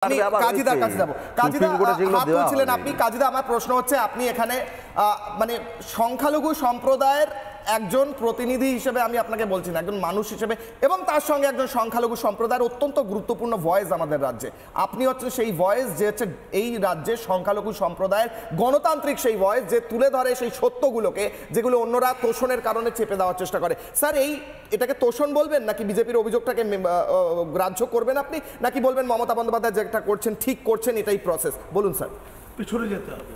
কাজীদার কাছে যাব। কাজীদা হাত তুলছিলেন আপনি। কাজীদা, আমার প্রশ্ন হচ্ছে, আপনি এখানে মানে সংখ্যালঘু সম্প্রদায়ের একজন প্রতিনিধি হিসেবে আমি আপনাকে বলছি না, একজন মানুষ হিসেবে, এবং তার সঙ্গে একজন সংখ্যালঘু সম্প্রদায়ের অত্যন্ত গুরুত্বপূর্ণ ভয়েস আমাদের রাজ্যে। আপনি হচ্ছে সেই ভয়েস যে হচ্ছে এই রাজ্যের সংখ্যালঘু সম্প্রদায়ের গণতান্ত্রিক সেই ভয়েস, যে তুলে ধরে সেই সত্যগুলোকে যেগুলো অন্যরা তোষণের কারণে চেপে দেওয়ার চেষ্টা করে। স্যার, এটাকে তোষণ বলবেন, নাকি বিজেপির অভিযোগটাকে গ্রাহ্য করবেন আপনি, নাকি বলবেন মমতা বন্দ্যোপাধ্যায় যেটা করছেন ঠিক করছেন, এটাই প্রসেস? বলুন স্যার। পিছনে যেতে হবে।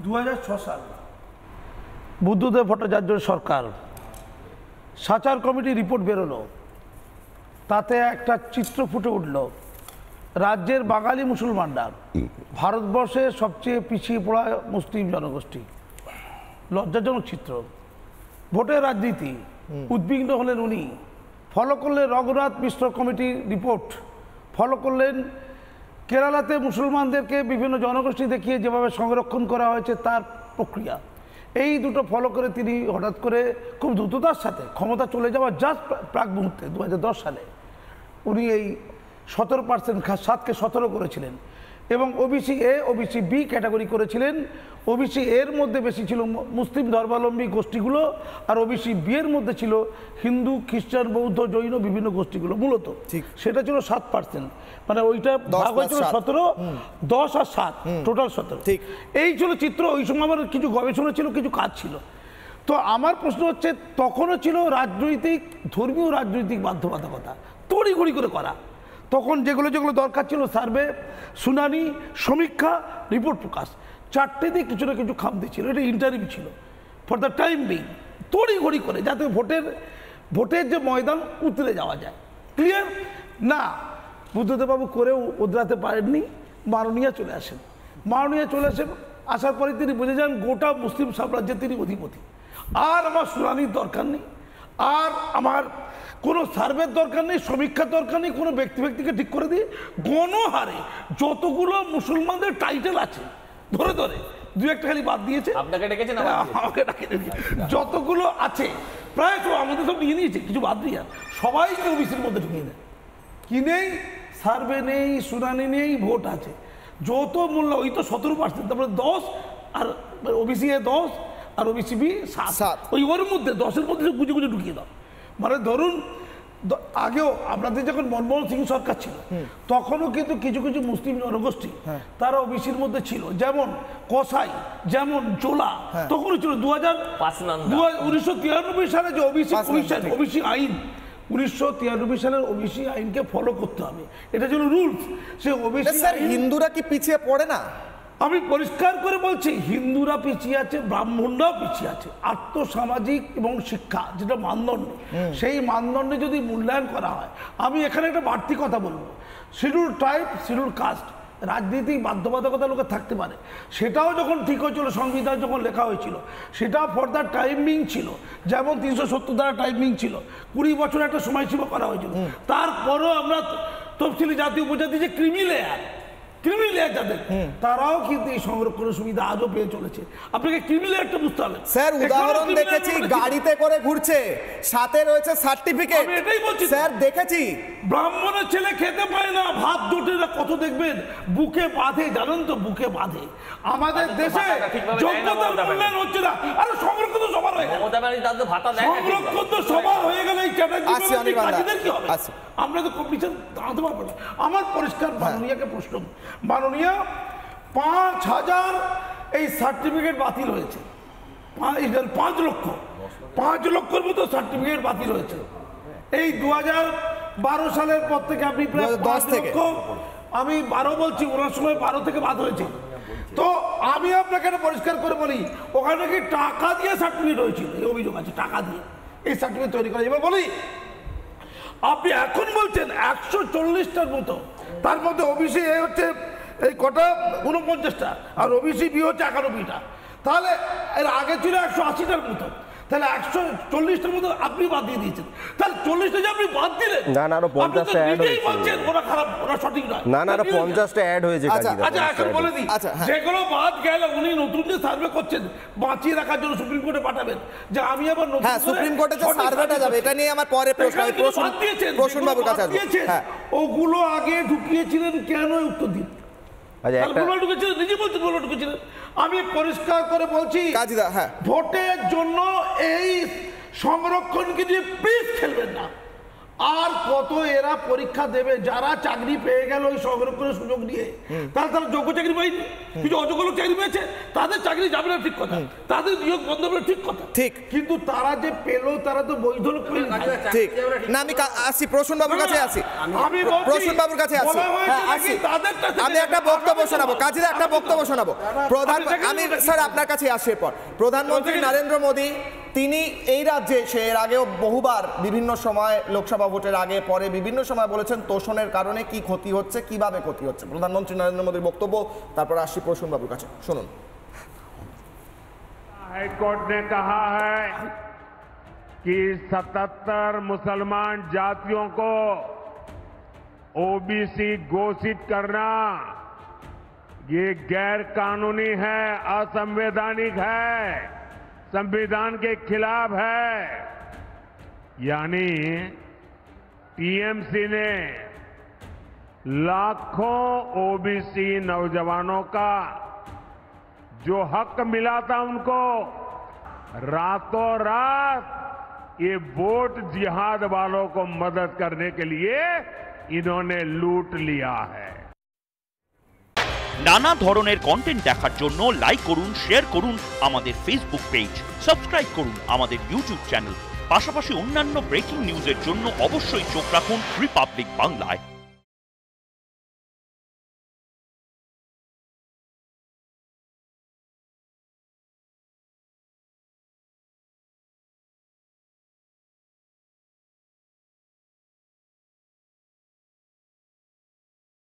2006 সাল বুদ্ধদেব ভট্টাচার্য সরকার সাচার কমিটি রিপোর্ট বেরোলো, তাতে একটা চিত্র ফুটে উঠল। রাজ্যের বাঙালি মুসলমানরা ভারতবর্ষের সবচেয়ে পিছিয়ে পড়া মুসলিম জনগোষ্ঠী। লজ্জাজনক চিত্র। ভোটের রাজনীতি উদ্বিগ্ন হলেন উনি। ফলো করলেন রঘুনাথ মিশ্র কমিটির রিপোর্ট, ফলো করলেন কেরালাতে মুসলমানদেরকে বিভিন্ন জনগোষ্ঠী দেখিয়ে যেভাবে সংরক্ষণ করা হয়েছে তার প্রক্রিয়া। এই দুটো ফলো করে তিনি হঠাৎ করে খুব দ্রুততার সাথে ক্ষমতা চলে যাওয়ার জাস্ট প্রাক মুহূর্তে 2010 সালে উনি এই 17% 7কে 17 করেছিলেন, এবং OBC A OBC B category করেছিলেন। ওবিসি এর মধ্যে বেশি ছিল মুসলিম ধর্মাবলম্বী গোষ্ঠীগুলো, আর ওবিসি বি এর মধ্যে ছিল হিন্দু, খ্রিস্টান, বৌদ্ধ, জৈন বিভিন্ন গোষ্ঠীগুলো মূলত। সেটা ছিল 7%, মানে ওইটা ভাগ হয়েছিল 17, 10 আর 7, টোটাল 17। এই ছিল চিত্র। ওই সময় আমার কিছু গবেষণা ছিল, কিছু কাজ ছিল। তো আমার প্রশ্ন হচ্ছে, তখনও ছিল রাজনৈতিক, ধর্মীয় রাজনৈতিক বাধ্যবাধকতা তড়িঘড়ি করে করা। তখন যেগুলো যেগুলো দরকার ছিল, সার্ভে, শুনানি, সমীক্ষা, রিপোর্ট প্রকাশ, চারটেতে কিছু না কিছু খামতি ছিল। এটা ইন্টারিম ছিল ফর দ্য টাইম বিং, তড়িঘড়ি করে, যাতে ভোটের যে ময়দান উতরে যাওয়া যায়। ক্লিয়ার না? বুদ্ধদেববাবু করেও উতরাতে পারেননি। মাননীয়া চলে আসেন। আসার পরে তিনি বুঝে যান গোটা মুসলিম সাম্রাজ্যের তিনি অধিপতি। আর আমার শুনানির দরকার নেই, আর আমার কোনো সার্ভের দরকার নেই, সমীক্ষার দরকার নেই। কোনো ব্যক্তিকে ঠিক করে দিয়ে গণহারে যতগুলো মুসলমানদের টাইটেল আছে ধরে ধরে, দু একটা খালি বাদ দিয়েছে, আপনাকে ডেকেছেন, আমাকে ডেকেছে, যতগুলো আছে প্রায় সব আমাদের সব নিয়ে নিয়েছে, কিছু বাদ দিয়ে সবাইকে ওবিসির মধ্যে ঢুকিয়ে দেয়। কি নেই? সার্ভে নেই, শুনানি নেই, ভোট আছে। যত মূল্য ওই তো 17%, তারপরে 10, আর ওবিসি এ 10 আর ওবিসি বি 7, ওই ওর মধ্যে 10-এর মধ্যে গুজে গুজে ঢুকিয়ে দাও। মানে ধরুন, আগেও আপনাদের যখন মনমোহন সিং সরকার ছিল, তখনও কিন্তু কিছু কিছু মুসলিম জনগোষ্ঠী তারা ওবিসির মধ্যে ছিল, যেমন কসাই, যেমন জোলা, তখনও ছিল। 1993 সালে যে ওবিসি কমিশন, ওবিসি আইন, 1993 সালের ওবিসি আইনকে ফলো করতে হবে, এটা ছিল রুলস। সে ওবিসি হিন্দুরা কি পিছিয়ে পড়ে না? আমি পরিষ্কার করে বলছি, হিন্দুরা পিছিয়ে আছে, ব্রাহ্মণরাও পিছিয়ে আছে। আর্থসামাজিক এবং শিক্ষা যেটা মানদণ্ড, সেই মানদণ্ডে যদি মূল্যায়ন করা হয়, আমি এখানে একটা বাড়তি কথা বলবো, শিডিউল ট্রাইব, শিডিউল কাস্ট, রাজনীতিক বাধ্যবাধকতা লোকের থাকতে পারে, সেটাও যখন ঠিক হয়েছিল, সংবিধান যখন লেখা হয়েছিল, সেটা ফর দ্য টাইমিং ছিল। যেমন 370 দ্বারা টাইমিং ছিল, 20 বছর একটা সময়সীমা করা হয়েছিল। তারপরেও আমরা তফসিলি জাতি উপজাতি যে ক্রিমি লেয়ার যাদের, তারাও কিন্তু এই সংরক্ষণের সুবিধা আজও পেয়ে চলেছে। আপনাকে ক্রিমি লেয়ারটা বুঝতে হবে। স্যার, উদাহরণ দেখেছি, গাড়িতে করে ঘুরছে, সাথে রয়েছে সার্টিফিকেট। আমি এটাই বলছি স্যার, দেখেছি। ব্রাহ্মণের ছেলে খেতে পায় না, ভাত জোটে না, কত দেখবেন বুকে বাঁধে, জানেন তো, বুকে বাঁধে। আমাদের দেশে যোগ্যতার মূল্যায়ন হচ্ছে না। আরে সংরক্ষণ তো সবার হয়ে গেল, সংরক্ষণ তো সবার হয়ে গেল। এই চ্যাটার্জি কি হবে? আমরা তো কম্পিটিশন দাঁড়াতে পারবো না। আমার পরিষ্কার মাননীয়াকে প্রশ্ন, মাননীয়া, 5000 এই সার্টিফিকেট বাতিল হয়েছে। 5 লক্ষর মতো সার্টিফিকেট বাতিল হয়েছে এই 2012 সালের পর থেকে। আপনি প্রায় 10 থেকে, আমি 12 বলছি, ওনার সময় 12 থেকে বাদ হয়েছে। তো আমি আপনাকে একটা পরিষ্কার করে বলি, ওখানে কি টাকা দিয়ে সার্টিফিকেট হয়েছিল? এই অভিযোগ আছে, টাকা দিয়ে এই সার্টিফিকেট তৈরি করা। এবার বলি, আপনি এখন বলছেন 140টার মতো, তার মধ্যে ওবিসি এ হচ্ছে এই কটা, 49টা, আর ওবিসি বি হচ্ছে 91টা। তাহলে এর আগে ছিল 180টার মতো। তাহলে 140টার মধ্যে আপনি বাদ দিয়ে দিয়েছেন, তাহলে 40টা যে আপনি বাদ দিলেন, না না আরো 50টা অ্যাড হয়েছে, বলছেন ওরা খারাপ, ওরা সঠিক নয়, না না আরো 50টা অ্যাড হয়েছে আচ্ছা, কাজীদা। আচ্ছা এখন বলে দিই, আচ্ছা, হ্যাঁ। যেগুলো বাদ গেল উনি নতুন যে সার্ভে করছেন বাঁচিয়ে রাখার জন্য সুপ্রিম কোর্টে পাঠাবেন, যে আমি আবার নতুন হ্যাঁ, সুপ্রিম কোর্টে যে সার্ভেটা যাবে এটা নিয়ে আমার পরে প্রশ্ন, আমি প্রসূন বাবুর কাছে আসবো। হ্যাঁ, ওগুলো আগে ঢুকিয়েছিলেন কেন, উত্তর দিন। আচ্ছা একটা নিজে বলছেন ভুল ঢুকেছিলেন, আমি পরিষ্কার করে বলছি কাজীদা, হ্যাঁ, ভোটের জন্য এই সংরক্ষণকে দিয়ে প্লিজ খেলবেন না। আর কত এরা পরীক্ষা দেবে, যারা চাকরি পেয়ে গেল ওই সংরক্ষণের সুযোগ নিয়ে, তারা যোগ্য চাকরি পায়নি, কিছু অযোগ্য লোক চাকরি পেয়েছে, তাদের চাকরি যাবে না ঠিক কথা, তাদের নিয়োগ বন্ধ হবে ঠিক কথা, ঠিক, কিন্তু তারা যে পেলো তারা তো বৈধ লোক পেলেন না। ঠিক না, আমি আসি প্রসূন বাবুর কাছে আসি, আমি প্রসূন বাবুর কাছে আসি, হ্যাঁ আসি, আমি একটা বক্তব্য শোনাবো, কাজীদা একটা বক্তব্য শোনাবো। আমি স্যার আপনার কাছে আসি এরপর। প্রধানমন্ত্রী নরেন্দ্র মোদী তিনি এই রাজ্যে সে এর আগেও বহুবার বিভিন্ন সময় লোকসভা ভোটের আগে পরে বিভিন্ন সময় বলেছেন তোষণের কারণে কি ক্ষতি হচ্ছে, কিভাবে ক্ষতি হচ্ছে। প্রধানমন্ত্রী নরেন্দ্র মোদীর বক্তব্য, তারপর আসি প্রসূন বাবুর কাছে, শুনুন। हाईकोर्ट ने कहा है कि 77 मुसलमान जातियों को ओबीसी घोषित करना ये गैर कानूनी है, असंवैधानिक है, संविधान के खिलाफ है। यानी टीएमसी ने लाखों ओबीसी नौजवानों का जो हक मिला था उनको रातों रात ये वोट जिहाद वालों को मदद करने के लिए इन्होंने लूट लिया है। নানা ধরনের কন্টেন্ট দেখার জন্য লাইক করুন, শেয়ার করুন আমাদের ফেসবুক পেজ, সাবস্ক্রাইব করুন আমাদের ইউটিউব চ্যানেল, পাশাপাশি অন্যান্য ব্রেকিং নিউজের জন্য অবশ্যই চোখ রাখুন রিপাবলিক বাংলায়।